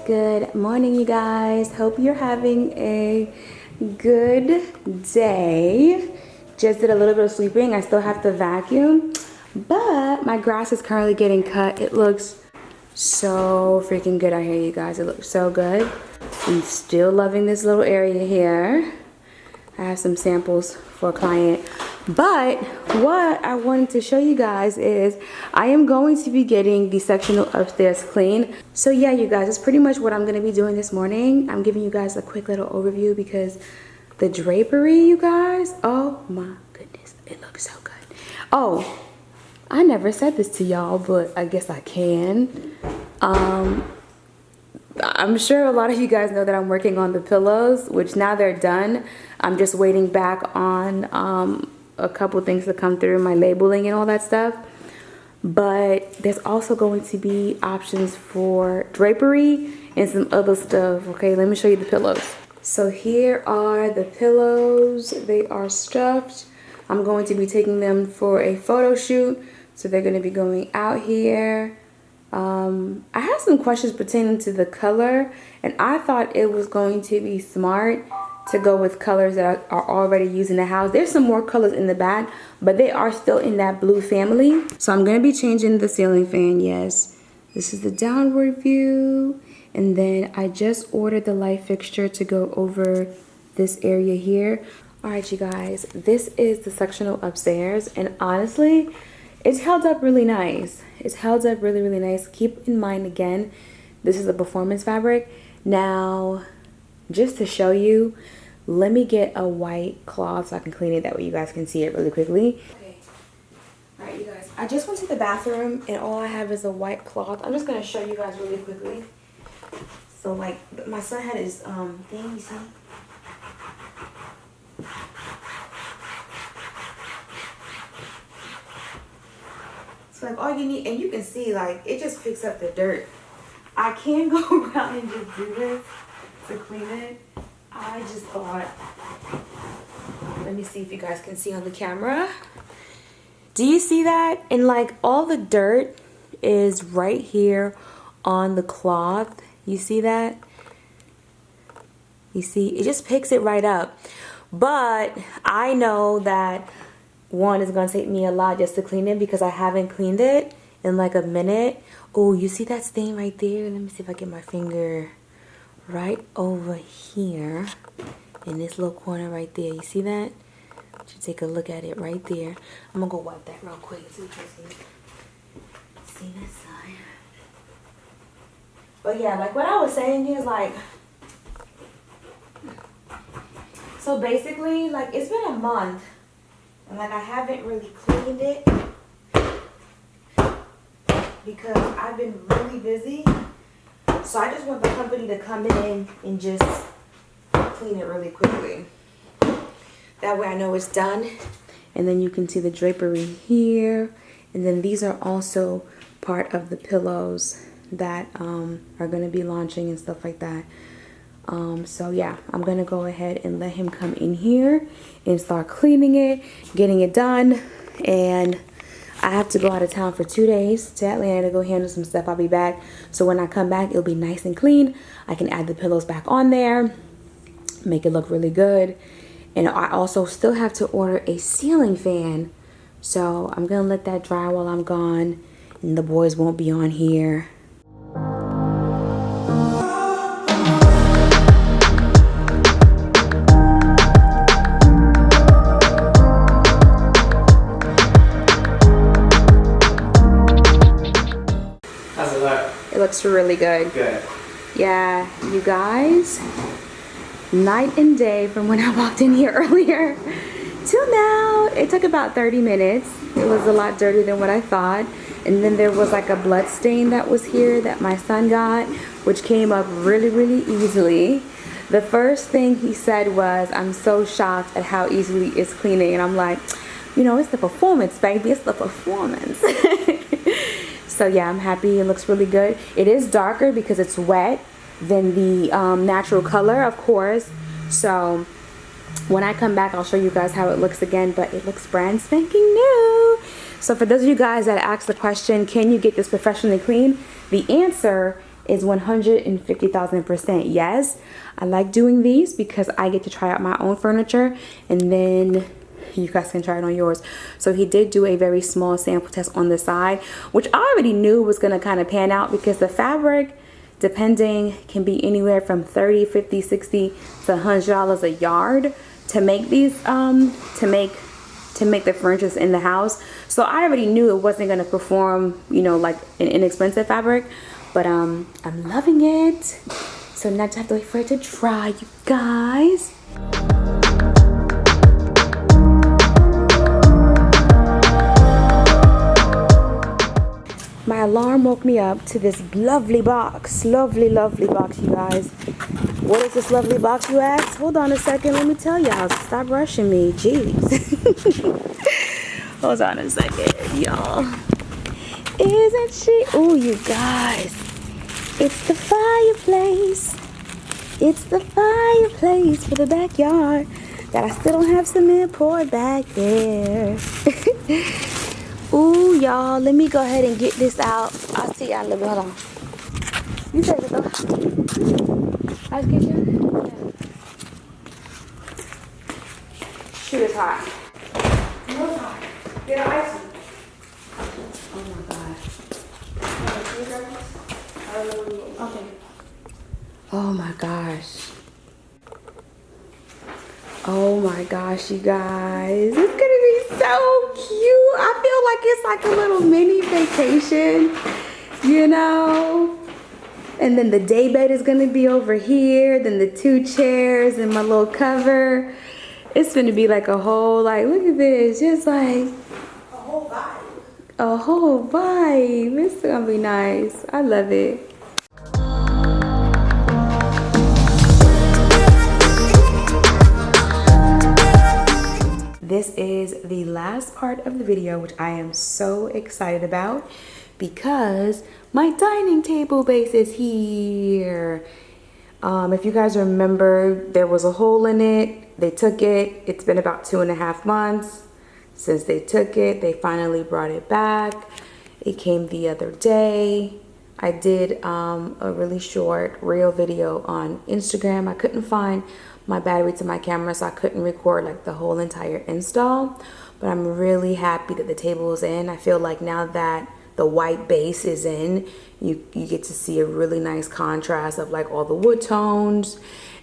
Good morning, you guys. Hope you're having a good day. Just did a little bit of sweeping. I still have to vacuum, but my grass is currently getting cut. It looks so freaking good out here, you guys. It looks so good. I'm still loving this little area here. I have some samples for a client. But what I wanted to show you guys is I am going to be getting the sectional upstairs clean. So yeah, you guys, that's pretty much what I'm going to be doing this morning. I'm giving you guys a quick little overview because the drapery, you guys, oh my goodness, it looks so good. Oh, I never said this to y'all, but I guess I can. I'm sure a lot of you guys know that I'm working on the pillows, which now they're done. I'm just waiting back on a couple things to come through, my labeling and all that stuff. But there's also going to be options for drapery and some other stuff. Okay, let me show you the pillows. So here are the pillows. They are stuffed. I'm going to be taking them for a photo shoot. So they're going to be going out here. I have some questions pertaining to the color, and I thought it was going to be smart to go with colors that are already used in the house. There's some more colors in the back, but they are still in that blue family. So I'm going to be changing the ceiling fan. Yes, this is the downward view, and then I just ordered the light fixture to go over this area here. All right, you guys, this is the sectional upstairs, and honestly, it's held up really nice. It's held up really, really nice. Keep in mind, again, this is a performance fabric. Now, just to show you, let me get a white cloth so I can clean it. That way you guys can see it really quickly. Okay. All right, you guys. I just went to the bathroom, and all I have is a white cloth. I'm just going to show you guys really quickly. So, like, my son had his thing, you see? So like all you need, and you can see like it just picks up the dirt. I can go around and just do this to clean it. I just thought, let me see if you guys can see on the camera. Do you see that? And like all the dirt is right here on the cloth. You see that? You see, it just picks it right up. But I know that one is going to take me a lot just to clean it because I haven't cleaned it in like a minute. Oh, you see that stain right there? Let me see if I get my finger right over here in this little corner right there. You see that? Should take a look at it right there. I'm going to go wipe that real quick so you can see this side. But yeah, like what I was saying is like, so basically like it's been a month. And like I haven't really cleaned it because I've been really busy. So I just want the company to come in and just clean it really quickly. That way I know it's done. And then you can see the drapery here. And then these are also part of the pillows that are going to be launching and stuff like that. So yeah, I'm gonna go ahead and let him come in here and start cleaning it, getting it done. And I have to go out of town for 2 days to Atlanta to go handle some stuff. I'll be back, so when I come back it'll be nice and clean. I can add the pillows back on there, make it look really good. And I also still have to order a ceiling fan, so I'm gonna let that dry while I'm gone, and the boys won't be on here. It looks really good. Good. Yeah, you guys, night and day from when I walked in here earlier till now. It took about 30 minutes. It was a lot dirtier than what I thought. And then there was like a blood stain that was here that my son got, which came up really, really easily. The first thing he said was, I'm so shocked at how easily it's cleaning. And I'm like, you know, it's the performance, baby. It's the performance. So yeah, I'm happy. It looks really good. It is darker because it's wet than the natural color, of course. So when I come back, I'll show you guys how it looks again, but it looks brand spanking new. So for those of you guys that asked the question, can you get this professionally clean? The answer is 150,000% yes. I like doing these because I get to try out my own furniture and then you guys can try it on yours. So he did do a very small sample test on the side, which I already knew was going to kind of pan out because the fabric, depending, can be anywhere from 30, 50, 60 to $100 a yard to make these to make the furniture in the house. So I already knew it wasn't going to perform, you know, like an inexpensive fabric, but I'm loving it. So now I just have to wait for it to dry, you guys. My alarm woke me up to this lovely box. Lovely box, you guys. What is this lovely box, you ask? Hold on a second, let me tell y'all. Stop rushing me, jeez. Hold on a second, y'all. Isn't she? Oh, you guys. It's the fireplace. It's the fireplace for the backyard that I still don't have cement poured back there. Ooh, y'all, let me go ahead and get this out. I'll see y'all in a little bit. Hold on. You said it, though. Ice kitchen? Yeah. Shoot, it's hot. No, it's hot. Get an ice. Oh my gosh. Okay. Oh my gosh. Oh my gosh, you guys. It's gonna be so cute. I feel like it's like a little mini vacation, you know? And then the day bed is gonna be over here, then the 2 chairs and my little cover. It's gonna be like a whole, like, look at this, just like a whole vibe. A whole vibe. It's gonna be nice. I love it. This is the last part of the video, which I am so excited about because my dining table base is here. If you guys remember, there was a hole in it. They took it. It's been about 2.5 months since they took it. They finally brought it back. It came the other day. I did a really short reel video on Instagram. I couldn't find my battery to my camera, so I couldn't record like the whole entire install, but I'm really happy that the table is in. I feel like now that the white base is in, you get to see a really nice contrast of like all the wood tones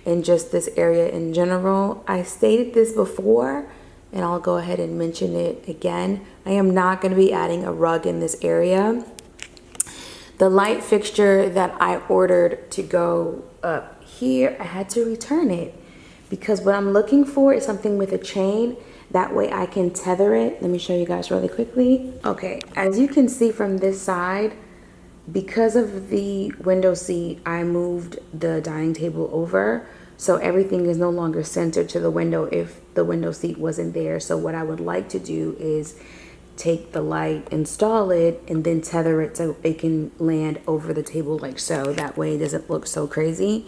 and just this area in general. I stated this before and I'll go ahead and mention it again. I am not going to be adding a rug in this area. The light fixture that I ordered to go up here, I had to return it because what I'm looking for is something with a chain. That way I can tether it. Let me show you guys really quickly. Okay, as you can see from this side, because of the window seat, I moved the dining table over. So everything is no longer centered to the window if the window seat wasn't there. So what I would like to do is take the light, install it, and then tether it so it can land over the table like so. That way it doesn't look so crazy.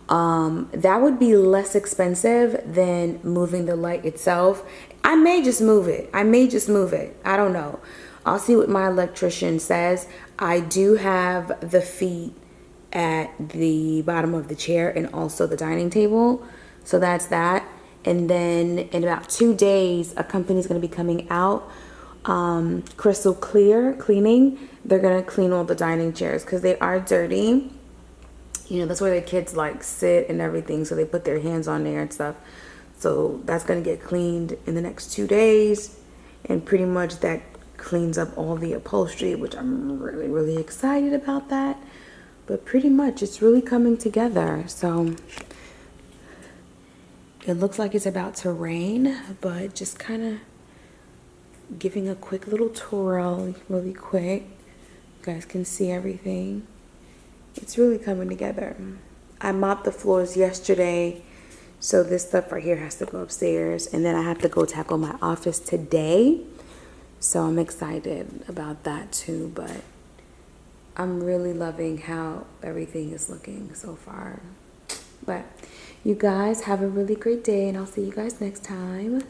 That would be less expensive than moving the light itself. I may just move it. I don't know. I'll see what my electrician says. I do have the feet at the bottom of the chair and also the dining table. So that's that. And then in about 2 days, a company's going to be coming out. Crystal Clear Cleaning. They're going to clean all the dining chairs because they are dirty. You know, that's where the kids like sit and everything. So they put their hands on there and stuff. So that's going to get cleaned in the next 2 days. And pretty much that cleans up all the upholstery, which I'm really, really excited about that. But pretty much it's really coming together. So it looks like it's about to rain, but just kind of giving a quick little twirl really quick. You guys can see everything. It's really coming together. I mopped the floors yesterday, so this stuff right here has to go upstairs, and then I have to go tackle my office today. So I'm excited about that too, but I'm really loving how everything is looking so far. But you guys have a really great day, and I'll see you guys next time.